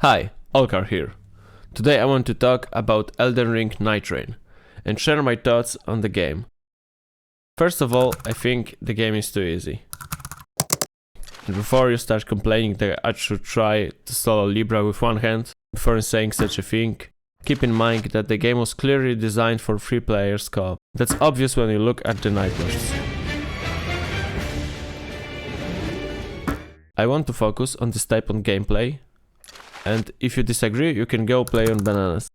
Hi, Olkar here. Today I want to talk about Elden Ring Nightreign and share my thoughts on the game. First of all, I think the game is too easy. And before you start complaining that I should try to solo Libra with one hand, before saying such a thing, keep in mind that the game was clearly designed for 3 players co-op. That's obvious when you look at the Nightlords. I want to focus on this type of gameplay, and if you disagree, you can go play on bananas.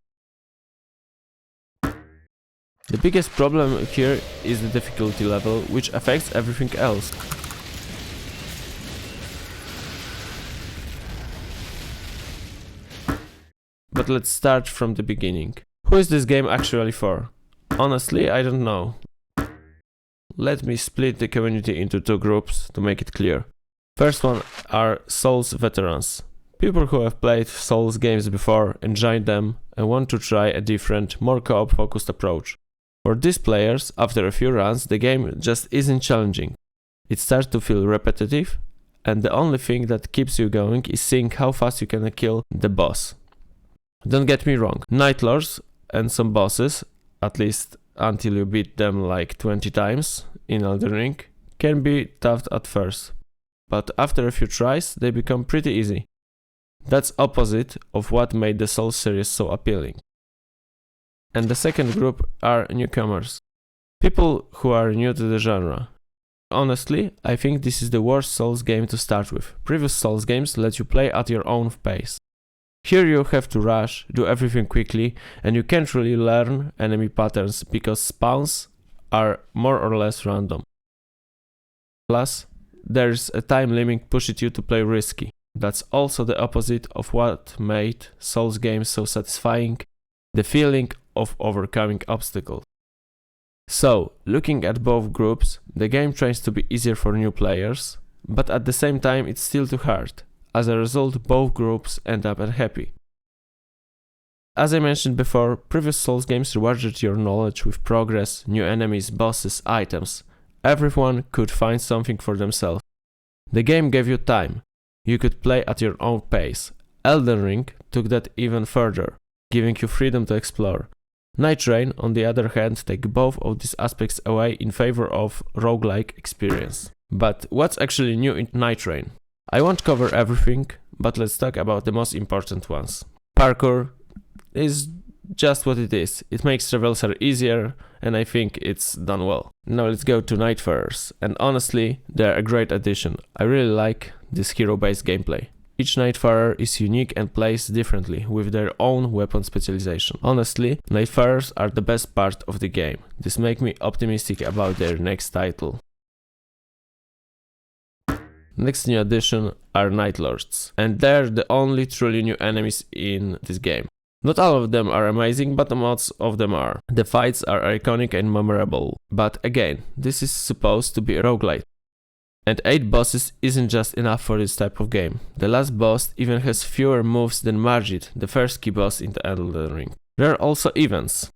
The biggest problem here is the difficulty level, which affects everything else. But let's start from the beginning. Who is this game actually for? Honestly, I don't know. Let me split the community into 2 groups to make it clear. First one are Souls veterans. People who have played Souls games before, enjoyed them, and want to try a different, more co-op focused approach. For these players, after a few runs, the game just isn't challenging. It starts to feel repetitive, and the only thing that keeps you going is seeing how fast you can kill the boss. Don't get me wrong, Nightlords and some bosses, at least until you beat them like 20 times in Elden Ring, can be tough at first, but after a few tries, they become pretty easy. That's opposite of what made the Souls series so appealing. And the second group are newcomers. People who are new to the genre. Honestly, I think this is the worst Souls game to start with. Previous Souls games let you play at your own pace. Here you have to rush, do everything quickly, and you can't really learn enemy patterns because spawns are more or less random. Plus, there's a time limit pushing you to play risky. That's also the opposite of what made Souls games so satisfying, the feeling of overcoming obstacles. So, looking at both groups, the game tries to be easier for new players, but at the same time it's still too hard. As a result, both groups end up unhappy. As I mentioned before, previous Souls games rewarded your knowledge with progress, new enemies, bosses, items. Everyone could find something for themselves. The game gave you time. You could play at your own pace. Elden Ring took that even further, giving you freedom to explore. Nightreign, on the other hand, take both of these aspects away in favor of roguelike experience. But what's actually new in Nightreign? I won't cover everything, but let's talk about the most important ones. Parkour is just what it is. It makes traversal easier, and I think it's done well. Now let's go to Nightfarers, and honestly, they're a great addition. I really like this hero-based gameplay. Each Nightfarer is unique and plays differently, with their own weapon specialization. Honestly, Nightfarers are the best part of the game. This makes me optimistic about their next title. Next new addition are Nightlords, and they're the only truly new enemies in this game. Not all of them are amazing, but most of them are. The fights are iconic and memorable, but again, this is supposed to be a roguelite. And 8 bosses isn't just enough for this type of game. The last boss even has fewer moves than Margit, the first key boss in the Elden Ring. There are also events.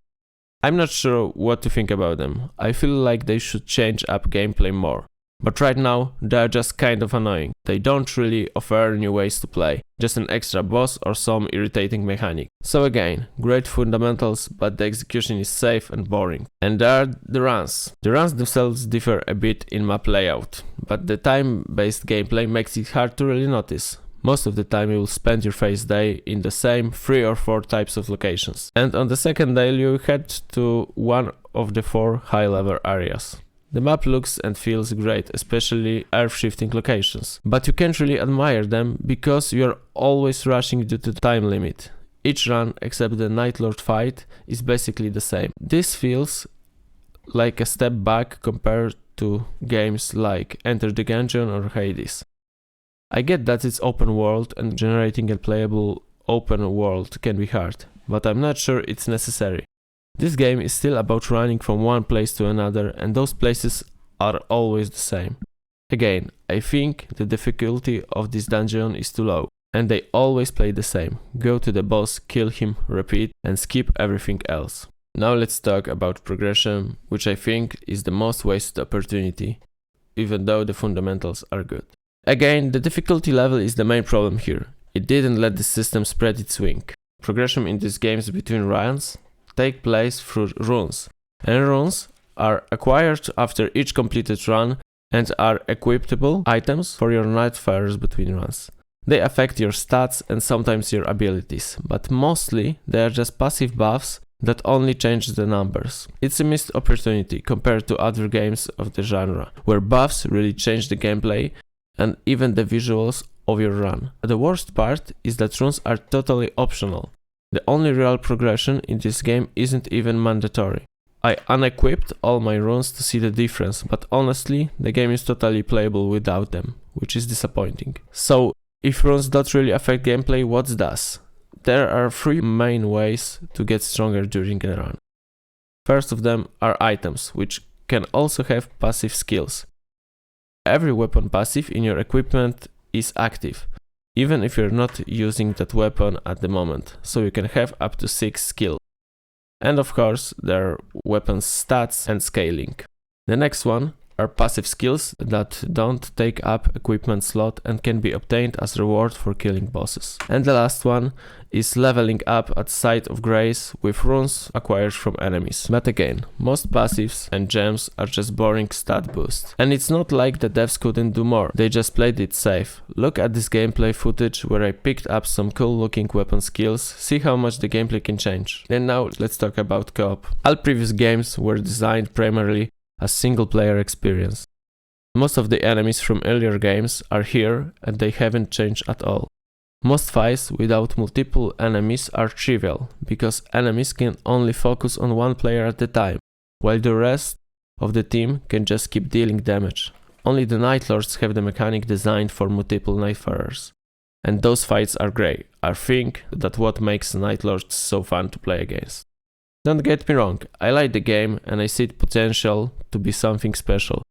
I'm not sure what to think about them. I feel like they should change up gameplay more. But right now, they're just kind of annoying. They don't really offer new ways to play, just an extra boss or some irritating mechanic. So again, great fundamentals, but the execution is safe and boring. And there are the runs. The runs themselves differ a bit in map layout, but the time-based gameplay makes it hard to really notice. Most of the time you will spend your first day in the same 3 or 4 types of locations. And on the second day you head to one of the 4 high-level areas. The map looks and feels great, especially earth-shifting locations, but you can't really admire them because you're always rushing due to the time limit. Each run, except the Nightlord fight, is basically the same. This feels like a step back compared to games like Enter the Gungeon or Hades. I get that it's open world and generating a playable open world can be hard, but I'm not sure it's necessary. This game is still about running from one place to another, and those places are always the same. Again, I think the difficulty of this dungeon is too low, and they always play the same. Go to the boss, kill him, repeat, and skip everything else. Now let's talk about progression, which I think is the most wasted opportunity, even though the fundamentals are good. Again, the difficulty level is the main problem here. It didn't let the system spread its wing. Progression in these games between runs take place through runes, and runes are acquired after each completed run and are equipable items for your Nightfarers between runs. They affect your stats and sometimes your abilities, but mostly they are just passive buffs that only change the numbers. It's a missed opportunity compared to other games of the genre, where buffs really change the gameplay and even the visuals of your run. The worst part is that runes are totally optional. The only real progression in this game isn't even mandatory. I unequipped all my runes to see the difference, but honestly, the game is totally playable without them, which is disappointing. So, if runes don't really affect gameplay, what does? There are three main ways to get stronger during a run. First of them are items, which can also have passive skills. Every weapon passive in your equipment is active, even if you're not using that weapon at the moment, so you can have up to 6 skills. And of course, there are weapon stats and scaling. The next one are passive skills that don't take up equipment slot and can be obtained as reward for killing bosses. And the last one is leveling up at Site of Grace with runes acquired from enemies. But again, most passives and gems are just boring stat boosts. And it's not like the devs couldn't do more, they just played it safe. Look at this gameplay footage where I picked up some cool looking weapon skills, see how much the gameplay can change. And now let's talk about co-op. All previous games were designed primarily a single-player experience. Most of the enemies from earlier games are here and they haven't changed at all. Most fights without multiple enemies are trivial, because enemies can only focus on one player at a time, while the rest of the team can just keep dealing damage. Only the Night Lords have the mechanic designed for multiple Nightfarers. And those fights are great. I think that's what makes Night Lords so fun to play against. Don't get me wrong, I like the game and I see its potential to be something special.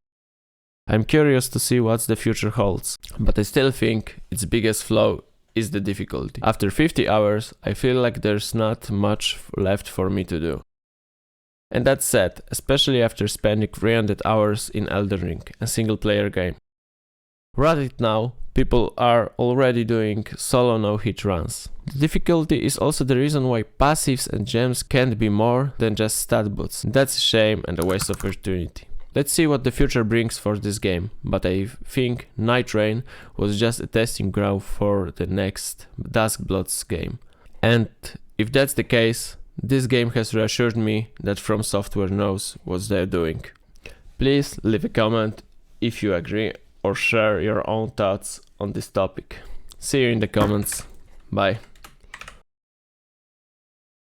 I'm curious to see what the future holds, but I still think its biggest flaw is the difficulty. After 50 hours, I feel like there's not much left for me to do. And that's sad, especially after spending 300 hours in Elden Ring, a single player game. Right now, people are already doing solo no-hit runs. The difficulty is also the reason why passives and gems can't be more than just stat boosts. That's a shame and a waste of opportunity. Let's see what the future brings for this game, but I think Nightreign was just a testing ground for the next Duskbloods game. And if that's the case, this game has reassured me that From Software knows what they're doing. Please leave a comment if you agree or share your own thoughts on this topic. See you in the comments. Bye.